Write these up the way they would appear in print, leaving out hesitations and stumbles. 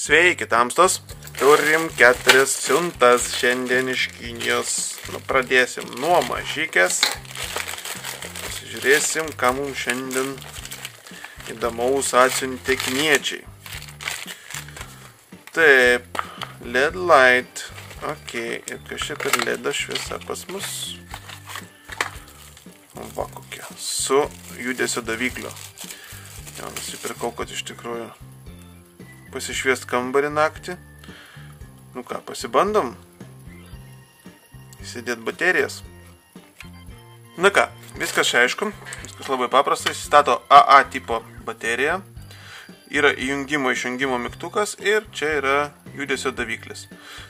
Sveiki, tamstos. Turim 4 siuntas šiandien iš Kinijos. Pradėsim nuo mažykės. Pasižiūrėsim, ką mums šiandien įdomaus atsiuntė kiniečiai. Taip, LED light. Ok, ir kažkaip per LED šviesa pas mus. Va kokia. Su judesio davikliu. Jau nusipirkau, kad iš tikrųjų pasišviest kambarį naktį. Nu ką, pasibandom. Įsidėt baterijas. Na ką, viskas aišku. Viskas labai paprasta. Įsistato AA tipo baterija. Yra įjungimo išjungimo mygtukas ir čia yra judesio daviklis.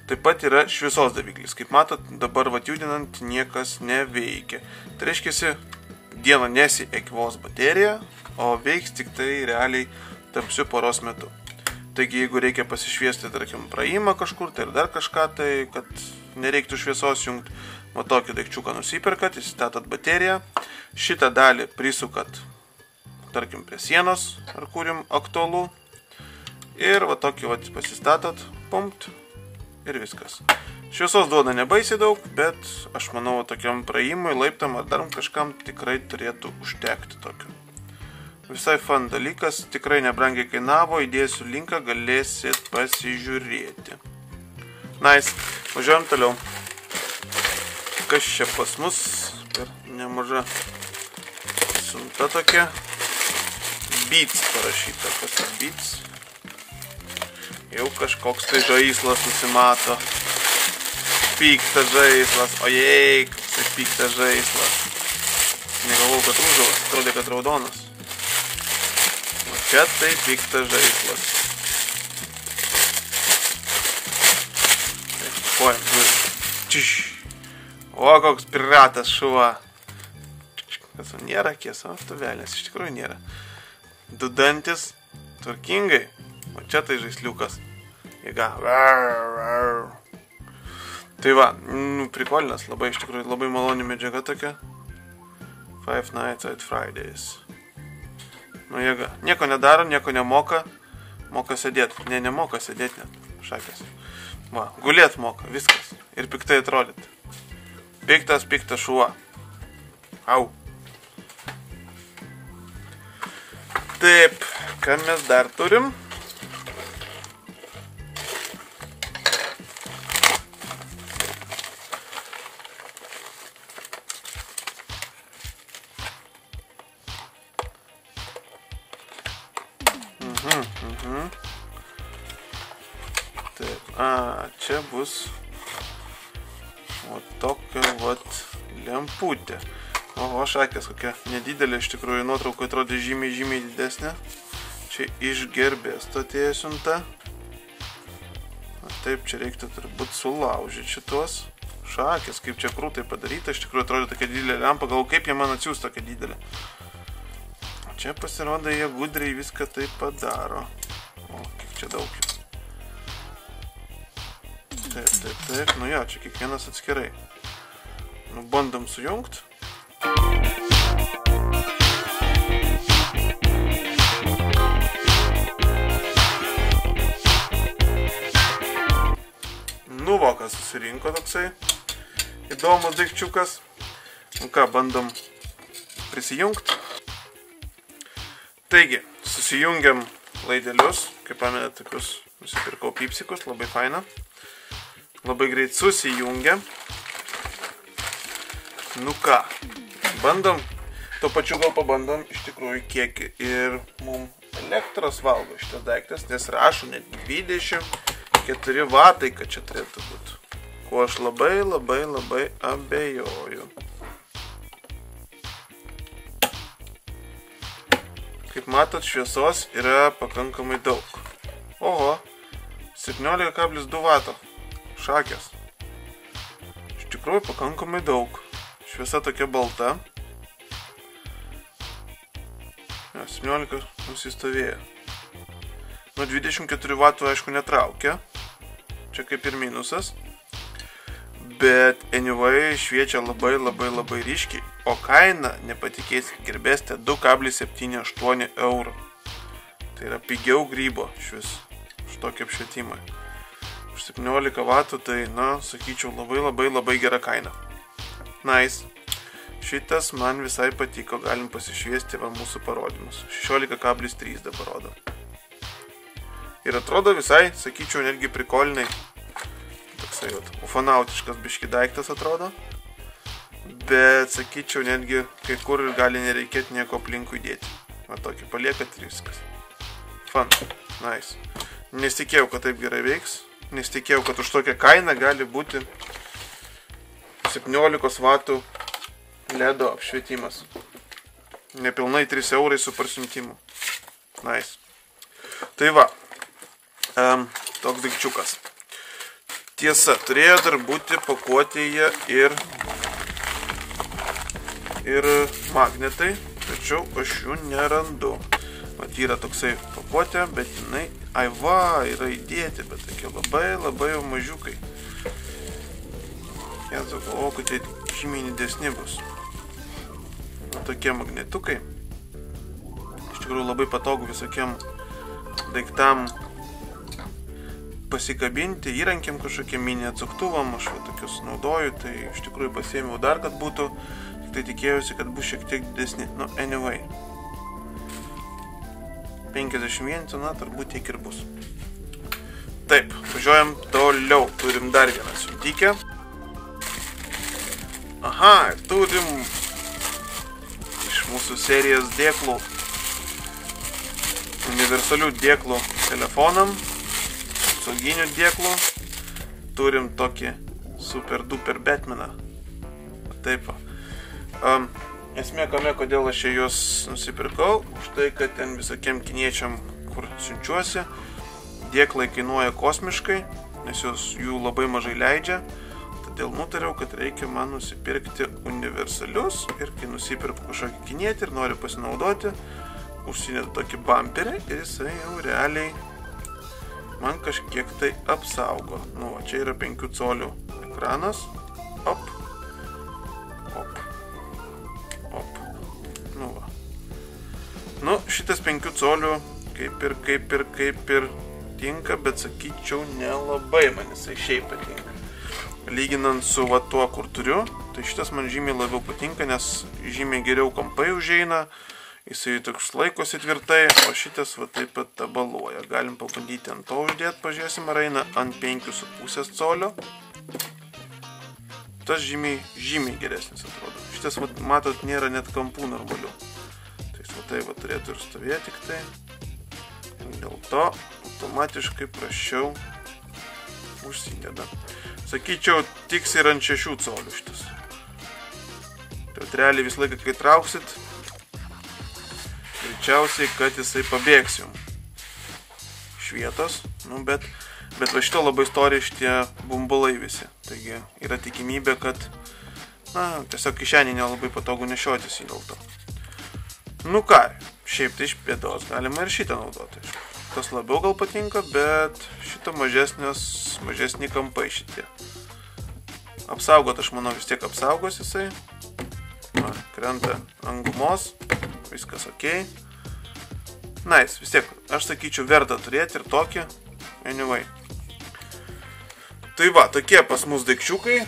Taip pat yra šviesos daviklis. Kaip matot, dabar judinant niekas neveikia. Tai reiškia, dieną nesieikvos baterija, o veiks tik tai realiai tamsiu paros metu. Taigi, jeigu reikia pasišviesti, tarkim, praėjimą kažkur, tai ir dar kažką, tai kad nereiktų šviesos jungti, va tokį daikčiuką nusiperkat, įsistatot bateriją, šitą dalį prisukat, tarkim, prie sienos, ar kurim aktualu, ir va tokį pasistatot, pumpt, ir viskas. Šviesos duoda nebaisiai daug, bet aš manau, tokiam praėjimui, laiptam ar dar kažkam tikrai turėtų užtekti tokiu. Visai fun dalykas, tikrai nebrangiai kainavo, įdėsiu linką, galėsit pasižiūrėti. Nice, važiuojam toliau. Kas čia pas mus? Per nemaža siunta tokia. Beats parašyta, kas yra Beats. Jau kažkoks tai žaislas nusimato. Piktas žaislas, ojei, koks tai piktas žaislas. Negalvau, kad rūžavas, atrodė, kad raudonas. Čia tai piktas žaislas. Kojam, žiūrėjau. O, koks piratas šuva. Kas, nėra kiesa, tuvelės, iš tikrųjų nėra. Du dantis, tvarkingai. O čia tai žaisliukas. Jėga. Tai va, prikolinas, labai, iš tikrųjų, labai maloni medžiaga tokia. Five Nights at Fridays. Nu jėga. Nieko nedaro, nieko nemoka. Moka sėdėt. Ne, nemoka sėdėt net. Šakės. Va, gulėt moka. Viskas. Ir piktai atrodyt. Piktas šuva. Au. Taip. Ką mes dar turim? Taip, čia bus o tokia lemputė. O šakės kokia nedidelė, iš tikrųjų nuotraukoje atrodė žymiai didesnė. Čia iš Gearbest atėjo siunta. Taip, čia reiktų turbūt sulaužyti šitos. Šakės, kaip čia krūtai padaryta, iš tikrųjų atrodė tokia didelė lempa, galvoju, kaip jie man atsiūs tokia didelė. Čia pasirodo, jie gudriai viską taip padaro. O, kiek čia daug jų. Taip. Nu jo, čia kiekvienas atskirai. Nu, bandom sujungt. Nu, vokas susirinko toksai įdomus daikčiukas. Nu ką, bandom prisijungt. Taigi, susijungiam laidelius, kaip pamenat, tokius nusipirkau pipsikus, labai faina. Labai greit susijungia. Nu ką, bandom, tuo pačiu gal pabandom iš tikrųjų kiek ir mums elektros valgo šitas daiktas, nes rašo net 24 vatai, kad čia turėtų būti. Kuo aš labai abejoju. Kaip matot, šviesos yra pakankamai daug. Oho, 17,2 vato. Šakės. Iš tikrųjų pakankamai daug. Šviesa tokia balta. 17 nusistovėjo. Nuo 24 vatų aišku netraukia. Čia kaip ir minusas. Bet anyway šviečia labai ryškiai. O kaina, nepatikėsit, Gearbeste 2,78 €. Tai yra pigiau grybo švis. tokį apšvietimą. Už 17 vatų, tai, na, sakyčiau, labai gera kaina. Nice. Šitas man visai patiko, galim pasišviesti va mūsų parodymus. 16,3 dabar rodo. Ir atrodo visai, sakyčiau, netgi prikolinai. Toksai, ufanautiškas biški daiktas atrodo. Bet, sakyčiau, netgi kai kur gali nereikėti nieko aplinkui dėti. Va tokį paliekat ir viskas. Fun. Nice. Nesitikėjau, kad taip gerai veiks. Nesitikėjau, kad už tokią kainą gali būti 17 vatų LED apšvietimas. Nepilnai 3 eurai su parsiuntimu. Nice. Tai va. Toks daikčiukas. Tiesa, turėjo dar būti pakuotėje ir magnetai, tačiau aš jų nerandu. Mat yra toksai pakuotė, bet jinai, ai va, yra įdėti, bet tokie labai jau mažiukai. Jėzu, galvoju, kad tai žymiai didesni bus. Tokie magnetukai. Iš tikrųjų labai patogu visokiem daiktam pasikabinti, įrankiam kažkokiem mini atsuktuvam, aš va tokius naudoju, tai iš tikrųjų pasiėmiau dar, kad būtų, tik tai tikėjausi, kad bus šiek tiek didesni. Nu, anyway. 51, na, turbūt tiek ir bus. Taip, važiuojam toliau. Turim dar vieną siuntikę. Aha, ir turim iš mūsų serijos dėklų, universalių dėklų telefonam, sauginių dėklų. Turim tokį super duper Batmaną. Taip. Esmė kame, kodėl aš juos nusipirkau, už tai, kad ten visokiem kiniečiam, kur siunčiuosi, dėklai kainuoja kosmiškai, nes jų labai mažai leidžia. Todėl nutariau, kad reikia man nusipirkti universalius ir kai nusipirku kažkokį kinietį ir noriu pasinaudoti, užsinedu tokį bumperį ir jisai jau realiai man kažkiek tai apsaugo. Nu, čia yra 5 colių ekranas. Op. Nu, va. Nu, šitas 5 colių kaip ir tinka, bet sakyčiau, nelabai man jisai šiaip patinka. Lyginant su va tuo, kur turiu, tai šitas man žymiai labiau patinka, nes žymiai geriau kampai užeina, jisai toks laikosi tvirtai, o šitas va taip pat tabaluoja. Galim pabandyti ant to uždėti, pažiūrėsim, ar eina ant 5,5 colio. Tas žymiai geresnis atrodo. Šitas, matot, nėra net kampų normalių. Tai va turėtų ir stovėti tik tai. Dėl to automatiškai prašiau užsideda. Sakyčiau, tiks ir ant 6 colių šitas. Tai realiai visą laiką, kai trauksit, greičiausiai, kad jisai pabėgs jums iš vietos. Nu, bet va šito labai stori šitie bumbulai visi. Taigi yra tikimybė, kad tiesiog kišenį nelabai patogu nešiotis į dėl to. Nu ką, šiaip tai iš bėdos galima ir šitą naudoti. Tas labiau gal patinka, bet šito mažesni kampai šitie. Apsaugot, aš manau, vis tiek apsaugos jisai. Krenta ant gumos, viskas ok. Nice, vis tiek, aš sakyčiau, verta turėti ir tokį. Anyway. Tai va, tokie pas mus daikčiukai.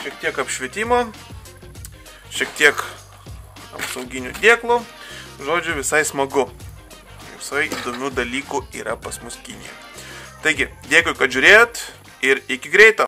Šiek tiek apšvietimo, šiek tiek apsauginių dėklų. Žodžiu, visai smagu. Visai įdomių dalykų yra pas mus Kinijoje. Taigi, dėkui, kad žiūrėjot ir iki greito.